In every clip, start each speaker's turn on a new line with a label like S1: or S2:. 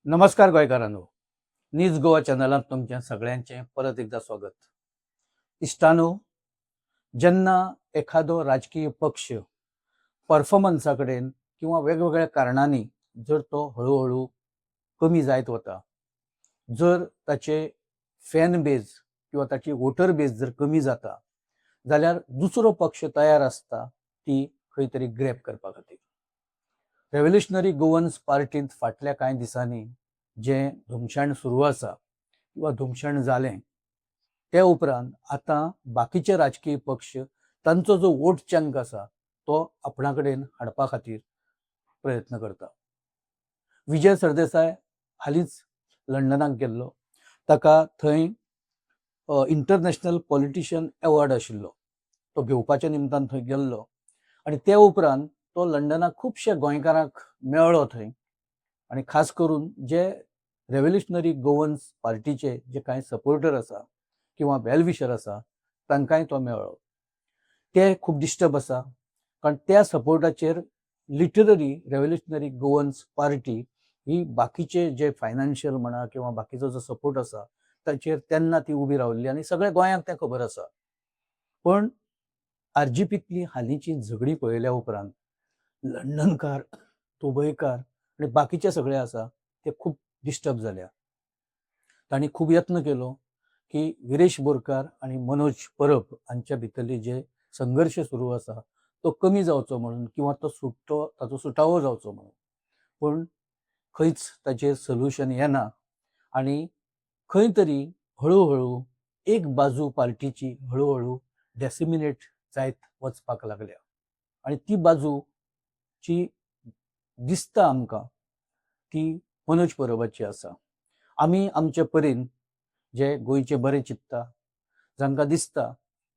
S1: नमस्कार गोंयकारांनो. न्यूज गोवा चॅनलात तुमच्या सगळ्यांचे परत एकदा स्वागत. इश्टानो, जेन्ना एखादो राजकीय पक्ष परफॉर्मन्सा कडेन किंवा वेगवेगळ्या कारणांनी जर तो हळूहळू कमी जायत वता, जर ताचे फॅन बेज किंवा ताची वोटर बेज जर कमी जाता, जाल्यार दुसरो पक्ष तयार आसता ती खंय तरी ग्रॅब करपा खातीर. रेव्होल्युशनरी गोवन्स पार्टींत फाटल्या कांय दिसांनी जे धुमशाण सुरू आसा किंवा धुमशाण जालें, ते उपरांत आतां बाकीचे राजकीय पक्ष तांचो जो वोट चंक आसा तो आपणा कडेन हाडपा खातीर प्रयत्न करता. विजय सरदेसाय हालींच लंडनाक गेल्लो. ताका थंय इंटरनॅशनल पॉलिटिशियन एवॉर्ड आशिल्लो, तो घेवपाच्या निमतान थंय गेल्लो. आनी ते उपरांत तो लंडनाक खुबशे गोंयकारांक मेळ्ळो थंय. आणि खास करून जे रेव्होल्युशनरी गोवन्स पार्टीचे जे कांय सपोर्टर आसा किंवा वेलविशर आसा तांकांय तो मेळ्ळो. ते खूब डिस्टर्ब आसा, कारण त्या सपोर्टाचेर लिटररी रेव्होल्युशनरी गोवन्स पार्टी ही बाकीचे जे फायनान्शियल म्हणा किंवा बाकीचो जो सपोर्ट आसा ताचेर तेन्ना ती उबी रावल्ली आनी सगळ्या गोंयांक तें खबर आसा. पण आरजीपीतली हालींची झगडी पळयल्या उपरांत लंडनकार, दुबयकार आणि बाकीचे सगळे आसा ते खूब डिस्टर्ब जाल्या. तांणी खूब यत्न केलो की विरेश बोरकार आणि मनोज परब हांच्या भितरले जे संघर्श सुरू आसा तो कमी जावचो म्हणून किंवा ताचो सुटावो जावचो म्हणून. पण खंयच ताचेर सोल्युशन येना आणि खंय तरी हळूहळू एक बाजू पार्टीची हळूहळू डेसिमिनेट जायत वचपाक लागल्या. आणि ती बाजूची दिसता आमकां ती मनोज परबाची आसा. आमी आमचे परीन जे गोंयचे बरे चित्ता, जांकां दिसता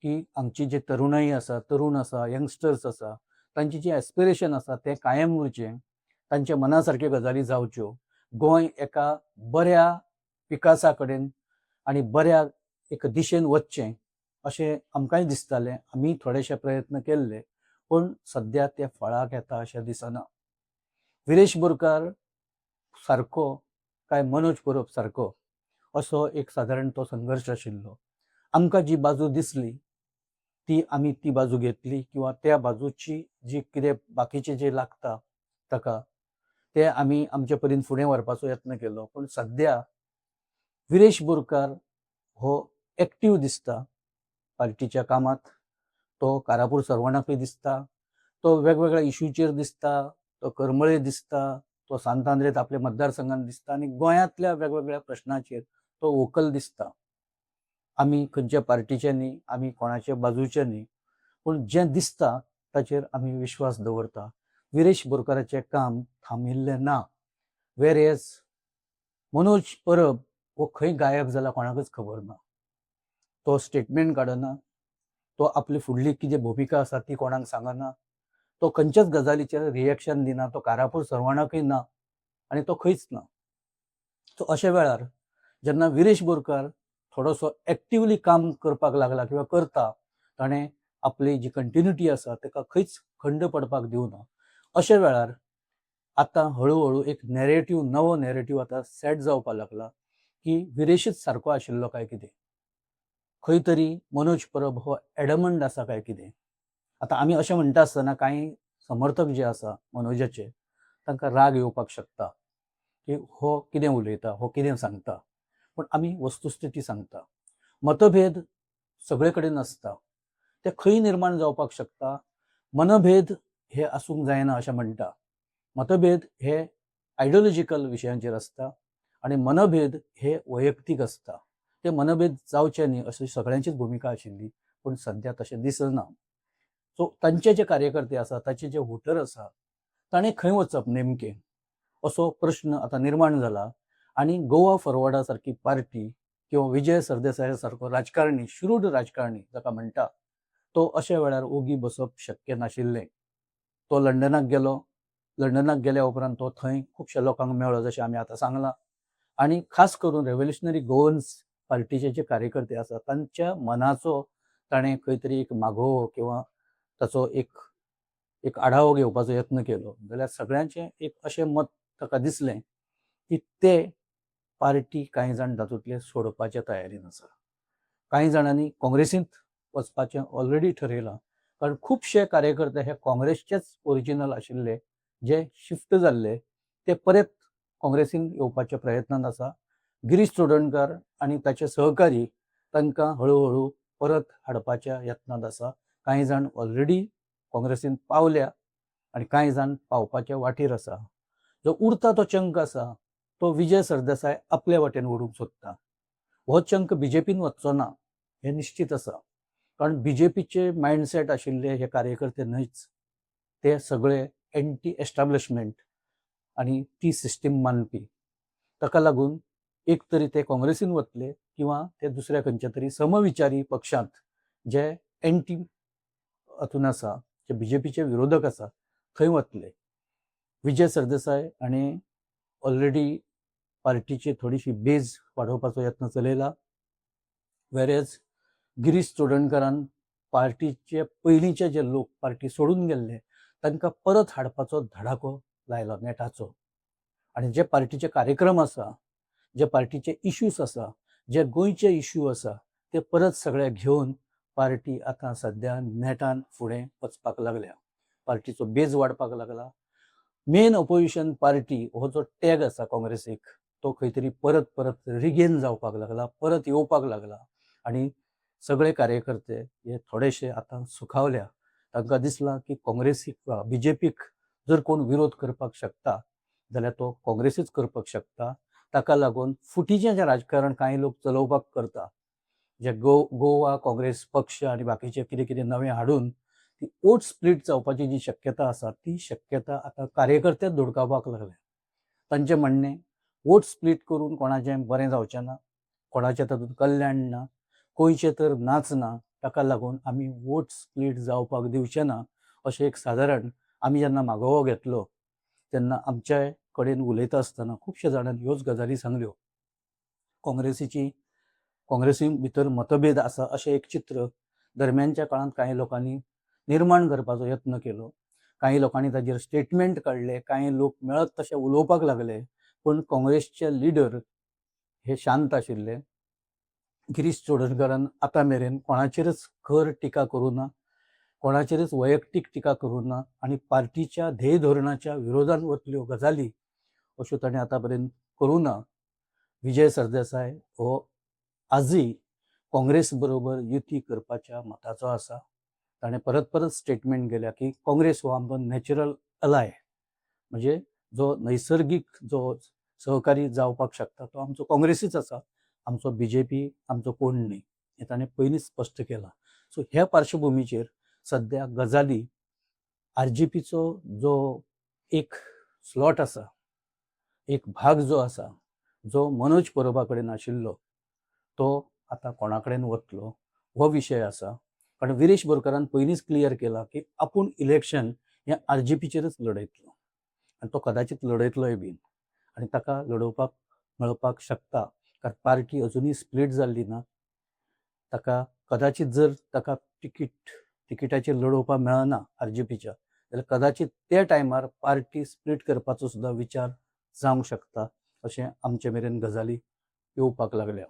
S1: की हांगची जे तरुणाई आसा, तरुण आसा, यंगस्टर्स आसा, तांची जी एस्पिरेशन आसा ते कायम उरचें, तांच्या मना सारक्यो गजाली जावच्यो, गोंय एका बऱ्या विकासा कडेन आनी बऱ्या एक दिशेन वचचें अशें आमकांय दिसतालें. आमी थोडेशे प्रयत्न केल्ले, पण सद्या ते फळाक येता अशें दिसना. विरेश बोरकार सारको काय मनोज परब सारको असो एक सादारण तो संघर्श आशिल्लो. आमकां जी बाजू दिसली ती आमी ती बाजू घेतली किंवा त्या बाजूची जी कितें बाकीचे जे लागता ताका ते आमी आमचे परीन फुडें व्हरपाचो यत्न केलो. पण सद्या विरेश बोरकार हो एक्टीव दिसता पार्टीच्या कामात. तो कारापूर सरवणाकय दिसता, तो वेगवेगळ्या इश्यूचेर दिसता, तो करमळे दिसता, तो सांतांद्रेत आपल्या मतदारसंघात दिसता आनी गोंयांतल्या वेगवेगळ्या प्रश्नाचेर तो वोकल दिसता. आमी खंयच्या पार्टीचे न्ही, आमी कोणाचे बाजूचे न्ही, पूण जें दिसता ताचेर आमी विश्वास दवरता. विरेश बोरकाराचें काम थांबिल्लें ना. वेरएज मनोज परब हो खंय गायब जाला कोणाकच खबर ना. तो स्टेटमेंट काडना, तो आपली फुडली कितें भुमिका आसा ती कोणाक सांगना, तो खंयच्याच गजालीचेर रिएक्शन दिना, तो कारापूर सरवणाकय ना आनी तो खंयच ना. सो अशा वेळार जेन्ना विरेश बोरकार थोडोसो एक्टिवली काम करपाक लागला किंवा करता, ताणें आपली जी कंटिन्युटी आसा ताका खंयच खंड पडपाक दिवना. अशा वेळार आतां हळूहळू एक नॅरेटिव्ह, नवो नॅरेटिव्ह आतां सेट जावपाक लागला की विरेशच सारको आशिल्लो काय कितें, खंय तरी मनोज परब हो एडमंड आसा काय कितें. आतां आमी अशें म्हणटा आसतना कांय समर्थक जे आसा मनोजाचे तांकां राग येवपाक शकता की हो कितें उलयता, हो कितें सांगता. पण आमी वस्तुस्थिती सांगता. मतभेद सगळे कडेन आसता, ते खंय निर्माण जावपाक शकता. मनभेद हे आसूंक जायना अशें म्हणटा. मतभेद हे आयडियोलॉजिकल विशयांचेर आसता आनी मनभेद हे वैयक्तीक आसता. ते मनभेद जावचे न्ही अशी सगळ्यांचीच भुमिका आशिल्ली, पूण सद्या तशें दिसना. सो तांचे जे कार्यकर्ते आसा, ताचे जे वोटर आसा, ताणें खंय वचप नेमकें असो प्रश्न आतां निर्माण जाला. आनी गोवा फॉरवर्डा सारकी पार्टी किंवा विजय सरदेसाय सारको राजकारणी, श्रूड राजकारणी जाका म्हणटा, तो अशा वेळार ओगी बसप शक्य नाशिल्लें. तो लंडनाक गेलो. लंडनाक गेल्या उपरांत तो थंय खुबशा लोकांक मेळ्ळो, जशें आमी आतां सांगलां. आनी खास करून रेव्होल्युशनरी गोवन्स पार्टीचे जे कार्यकर्ते आसा तांच्या मनाचो ताणें खंय तरी एक मागोवो किंवा ताचो एक आढावो घेवपाचो यत्न केलो. जाल्यार सगळ्यांचें एक अशें मत ताका दिसलें की ते पार्टी कांय जाण तातूंतले सोडपाच्या तयारीन आसा. कांय जाणांनी काँग्रेसींत वचपाचें ऑलरेडी ठरयलां, कारण खुबशे कार्यकर्ते हे काँग्रेसचेच ओरिजिनल आशिल्ले, जे शिफ्ट जाल्ले ते परत काँग्रेसीन येवपाच्या प्रयत्नांत आसा. गिरीश चोडणकर आनी ताचे सहकारी तांकां हळू परत हाडपाच्या यत्नांत आसा. कांय जाण ऑलरेडी काँग्रेसीन पावल्या आनी कांय जाण पावपाच्या वाटेर आसा. जो उरता तो चंक आसा तो विजय सरदेसाय आपल्या वाटेन ओडूंक सोदता. हो चंक बीजेपीन वचचो ना हें निश्चित आसा, कारण बीजेपीचे मायंडसेट आशिल्ले हे कार्यकर्ते न्हयच. ते सगळे एंटी एस्टाब्लिशमेंट आनी ती सिस्टीम मानपी. ताका लागून एक तरी ते काँग्रेसीन वतले किंवा ते दुसऱ्या खंयच्या तरी समविचारी पक्षांत जे एंटी हातून आसा, जे बीजेपीचे विरोधक आसा थंय वतले. विजय सरदेसाय आनी ऑलरेडी पार्टीची थोडीशी बेज वाडोवपाचो यत्न चलयला. वेरेज गिरीश चोडणकरान पार्टीचे पयलींचे जे लोक पार्टी सोडून गेल्ले तांकां परत हाडपाचो धडाको लायला नेटाचो. आनी जे पार्टीचे कार्यक्रम आसा, जे पार्टीचे इश्यूज आसा, जे गोंयचे इश्यू आसा ते परत सगळे घेवन पार्टी आतां सद्या नेटान फुडें वचपाक लागल्या. पार्टीचो बेज वाडपाक लागला. मेन अपोजिशन पार्टी हो जो टॅग आसा काँग्रेसीक तो खंय तरी परत रिगेन जावपाक लागला, परत येवपाक लागला. आनी सगळे कार्यकर्ते हे थोडेशे आतां सुखावल्या. तांकां दिसलां की काँग्रेसीक बीजेपीक जर कोण विरोध करपाक शकता जाल्यार तो काँग्रेसीच करपाक शकता. ताका लागून फुटीचें जें राजकारण कांय लोक चलोवपाक करता, जे गोवा काँग्रेस पक्ष आनी बाकीचे कितें नवें हाडून ती वोट स्प्लीट जावपाची जी शक्यता आसा ती शक्यता आतां कार्यकर्तेच धुडकावपाक लागल्या. तांचें म्हणणें वोट स्प्लीट करून कोणाचें बरें जावचें ना, कोणाचें तातूंत कल्याण ना, गोंयचें तर नाच ना. ताका लागून आमी वोट स्प्लीट जावपाक दिवचे ना अशें एक सादारण आमी जेन्ना मागोवो घेतलो तेन्ना आमच्या कडेन उलयता आसतना खुबशे जाणांनी ह्योच गजाली सांगल्यो. काँग्रेसी भितर मतभेद आसा अशें एक चित्र दरम्यानच्या काळांत कांय लोकांनी निर्माण करपाचो यत्न केलो. कांय लोकांनी ताजेर स्टेटमेंट काडले, कांय लोक मेळत तशे उलोवपाक लागले. पूण काँग्रेसचे लिडर हे शांत आशिल्ले. गिरीश चोडणकरान आतां मेरेन कोणाचेरच खर टिका करूं ना, कोणाचेरच वैयक्तीक टिका करूं ना आनी पार्टीच्या ध्येय धोरणाच्या विरोधान वतल्यो गजाली अश्यो ताणें आतां पर्यंत करूं ना. विजय सरदेसाय हो आजूय काँग्रेस बरोबर युती करपाच्या मताचो आसा. ताणें परत स्टेटमेंट केल्या की काँग्रेस हो आमचो नॅचरल अलाय, म्हणजे जो नैसर्गीक जो सहकारी जावपाक शकता तो आमचो काँग्रेसीच आसा, आमचो बीजेपी आमचो कोण न्ही, हें ताणें पयलींच स्पश्ट केलां. सो ह्या पार्श्वभुमीचेर सद्या गजाली आरजेपीचो जो एक स्लॉट आसा, एक भाग जो आसा, जो मनोज परबा कडेन आशिल्लो तो आतां कोणा कडेन वतलो हो विशय आसा. कारण विरेश बोरकारान पयलींच क्लियर केलां की आपूण इलेक्शन हें आरजेपीचेरच लडयतलो आनी तो कदाचित लडयतलोय बीन आनी ताका लडोवपाक मेळपाक शकता, कारण पार्टी अजुनूय स्प्लीट जाल्ली ना. ताका कदाचित जर ताका तिकिटाचेर लडोवपाक मेळना आरजेपीच्या जाल्यार कदाचित त्या टायमार पार्टी स्प्लीट करपाचो सुद्दां विचार जावंक शकता अशें आमचे मेरेन गजाली येवपाक लागल्या.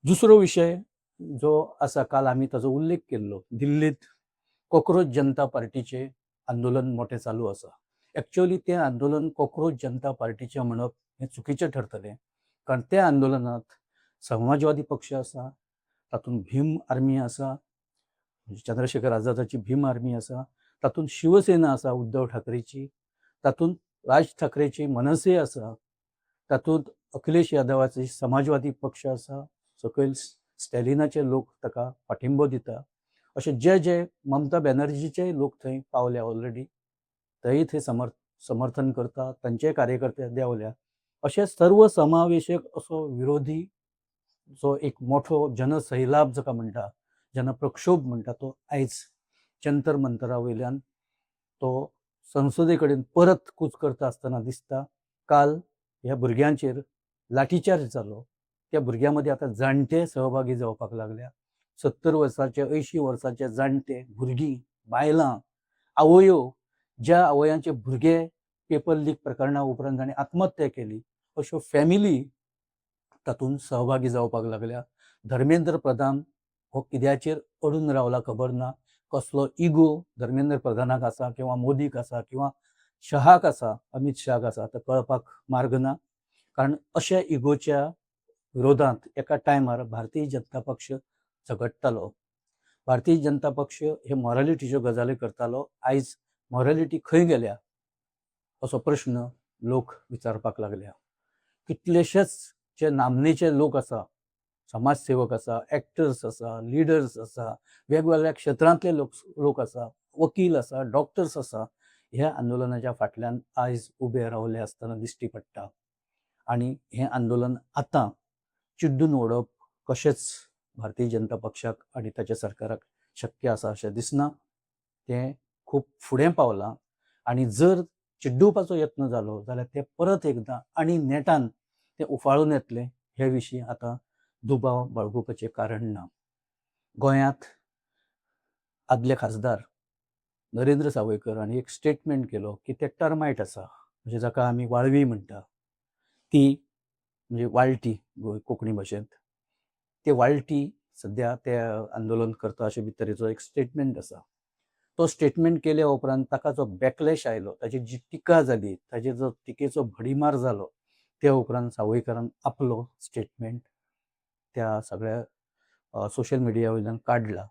S1: दुसरो विशय जो आसा, काल आमी ताचो उल्लेख केल्लो, दिल्लीत कॉक्रोच जनता पार्टीचें आंदोलन मोठें चालू आसा. एक्चुअली तें आंदोलन कॉक्रोच जनता पार्टीचें म्हणप हें चुकीचें ठरतलें, कारण त्या आंदोलनात समाजवादी पक्ष आसा, तातूंत भीम आर्मी आसा, चंद्रशेखर आझादाची भीम आर्मी आसा, तातूंत शिवसेना आसा उद्धव ठाकरेची, तातूंत राज ठाकरेची मनसे आसा, तातूंत अखिलेश यादवाची समाजवादी पक्ष आसा, सकयल स्टॅलिनाचे लोक ताका पाठिंबो दिता. अशे जे ममता बॅनर्जीचे लोक थंय पावल्या ऑलरेडी, तेय थंय समर्थन करता, तांचे कार्यकर्ते देवल्या. अशे सर्व समावेशक असो विरोधी जो एक मोठो जनसैलाब जाका म्हणटा, जनप्रक्षोभ म्हणटा, तो आयज जंतर मंतरा वयल्यान तो संसदे कडेन परत कूच करता आसतना दिसता. काल ह्या भुरग्यांचेर लाठीचार्ज जालो. त्या भुरग्यां मदीं आतां जाणटे सहभागी जावपाक लागल्या. 70 वर्साचे 80 वर्साचे जाणटे भुरगीं, बायलां, आवयो, ज्या आवयांचे भुरगे पेपर लीक प्रकरणा उपरांत जाणें आत्महत्या केली अश्यो फॅमिली तातूंत सहभागी जावपाक लागल्या. धर्मेंद्र प्रधान हो कित्याचेर अडून रावला खबर ना. कसलो इगो धर्मेंद्र प्रधानाक आसा किंवा मोदीक आसा किंवा शहाक आसा, अमित शहाक आसा, तो कळपाक मार्ग ना. कारण अशा इगोच्या विरोधांत एका टायमार भारतीय जनता पक्ष झगडटालो. भारतीय जनता पक्ष हे मॉरालिटीच्यो गजाली करतालो. आयज मॉरालिटी खंय गेल्या असो प्रश्न लोक विचारपाक लागल्या. कितलेशेच जे नामनेचे लोक आसा, समाजसेवक आसा, एक्टर्स आसा, लिडर्स आसा, वेगवेगळ्या क्षेत्रांतले लोक आसा, वकील आसा, डॉक्टर्स आसा, ह्या आंदोलनाच्या फाटल्यान आयज उबे रावले आसतना दिश्टी पडटा. आणि हे आंदोलन आतां चिड्डून उडोवप कशेंच भारतीय जनता पक्षाक आनी ताच्या सरकाराक शक्य आसा अशें दिसना. तें खूब फुडें पावलां आनी जर चिड्डुवपाचो यत्न जालो जाल्यार ते परत एकदां आनी नेटान ते उफाळून येतले हे विशीं आतां दुबाव बाळगुपाचें कारण ना. गोंयांत आदले खासदार नरेंद्र सावयकर हांणी एक स्टेटमेंट केलो की ते टर्मायट आसा, म्हणजे जाका आमी वाळवी म्हणटा, ती म्हणजे वाळटी कोंकणी भाशेंत, ते वाळटी सद्या ते आंदोलन करता अशे भितरेचो एक स्टेटमेंट आसा. तो स्टेटमेंट केल्या उपरांत ताका जो बॅकलॅश आयलो, ताची जी टिका जाली, ताचेर जो टिकेचो भडिमार जालो, त्या उपरांत सावयकरान आपलो स्टेटमेंट त्या सगळ्या सोशल मिडिया वयल्यान काडला.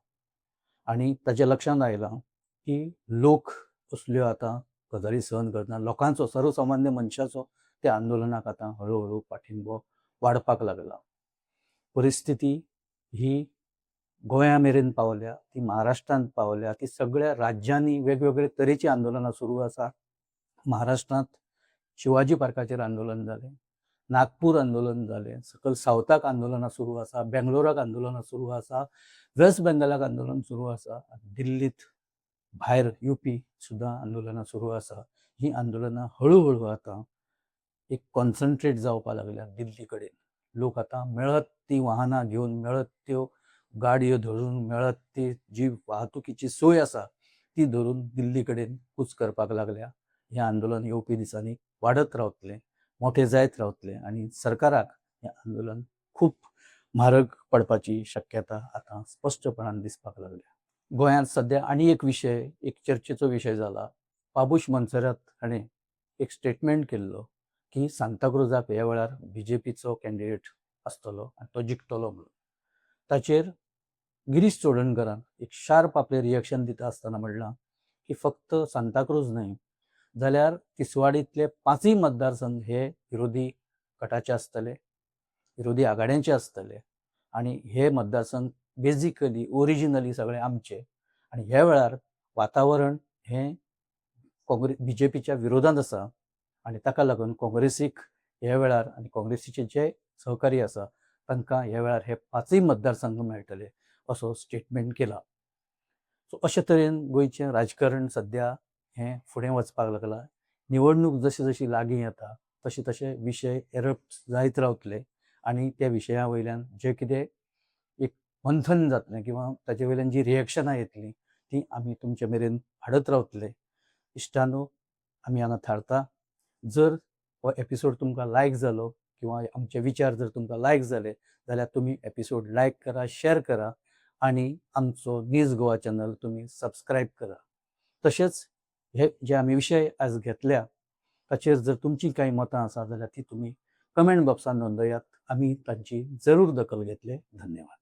S1: आनी ताच्या लक्षांत आयलां की लोक असल्यो आतां गजाली सहन करतना लोकांचो, सर्वसामान्य मनशाचो त्या आंदोलनाक आतां हळू पाठिंबो वाडपाक लागला. परिस्थिती ही गोंया मेरेन पावल्या, ती महाराष्ट्रांत पावल्या, ती सगळ्या राज्यांनी वेगवेगळे तरेची आंदोलनां सुरू आसा. महाराष्ट्रांत शिवाजी पार्काचेर आंदोलन जालें, नागपूर आंदोलन जालें, सकयल सावथाक आंदोलनां सुरू आसा, बेंगलोराक आंदोलनां सुरू आसा, वेस्ट बेंगलाक आंदोलन सुरू आसा, दिल्लीत भायर UP सुद्दां आंदोलनां सुरू आसा. ही आंदोलनां हळू आतां एक कॉन्सन्ट्रेट जावपाक लागल्या दिल्ली कडेन. लोक आतां मेळत ती वाहनां घेवन, मेळत त्यो गाडयो धरून, मेळत ती जी वाहतुकीची सोय आसा ती धरून दिल्ली कडेन कूच करपाक लागल्या. हें आंदोलन येवपी दिसांनी वाडत रावतलें, मोठें जायत रावतलें आनी सरकाराक हें आंदोलन खूब म्हारग पडपाची शक्यता आतां स्पश्टपणान दिसपाक लागल्या. गोंयांत सद्या आनी एक विशय, एक चर्चेचो विशय जाला. पाबुश मोन्सेरात हाणें एक स्टेटमेंट केल्लो की सांताक्रुजाक ह्या वेळार BJPचो कॅन्डिडेट आसतलो आनी तो जिखतलो म्हणून. ताचेर गिरीश चोडणकरान एक शार्प आपलें रिएक्शन दिता आसतना म्हणलां की फक्त सांताक्रूज न्हय जाल्यार तिसवाडींतले 5य मतदारसंघ हे विरोधी गटाचे आसतले, विरोधी आघाड्यांचे आसतले आनी हे मतदारसंघ बेजिकली ओरिजिनली सगळे आमचे. आनी ह्या वेळार वातावरण हें BJPच्या विरोधांत आसा आनी ताका लागून काँग्रेसीक ह्या वेळार आनी काँग्रेसीचे जे सहकारी आसा तांकां ह्या वेळार हे 5य मतदारसंघ मेळटले असो स्टेटमेंट केला. सो अशे तरेन गोंयचें राजकारण सद्या हें फुडें वचपाक लागलां. निवडणूक जशी जशी लागीं येता तशे तशे विशय एरप्ट जायत रावतले आनी त्या विशया वयल्यान जे कितें एक मंथन जातलें किंवा ताचे वयल्यान जी रिएक्शनां येतलीं ती आमी तुमचे मेरेन हाडत रावतले. इश्टानो, आमी हांगा थारता. जर हो एपिसोड तुमकां लायक जालो किंवा आमचे विचार जर तुमकां लायक जाले जाल्यार तुमी एपिसोड लायक करा, शेअर करा आनी आमचो न्यूज गोवा चॅनल तुमी सबस्क्रायब करा. तशेंच हे जे आमी विशय आज घेतल्या ताचेर जर तुमची कांय मतां आसा जाल्यार ती तुमी कमेंट बॉक्सांत नोंदयात. आमी तांची जरूर दखल घेतले. धन्यवाद.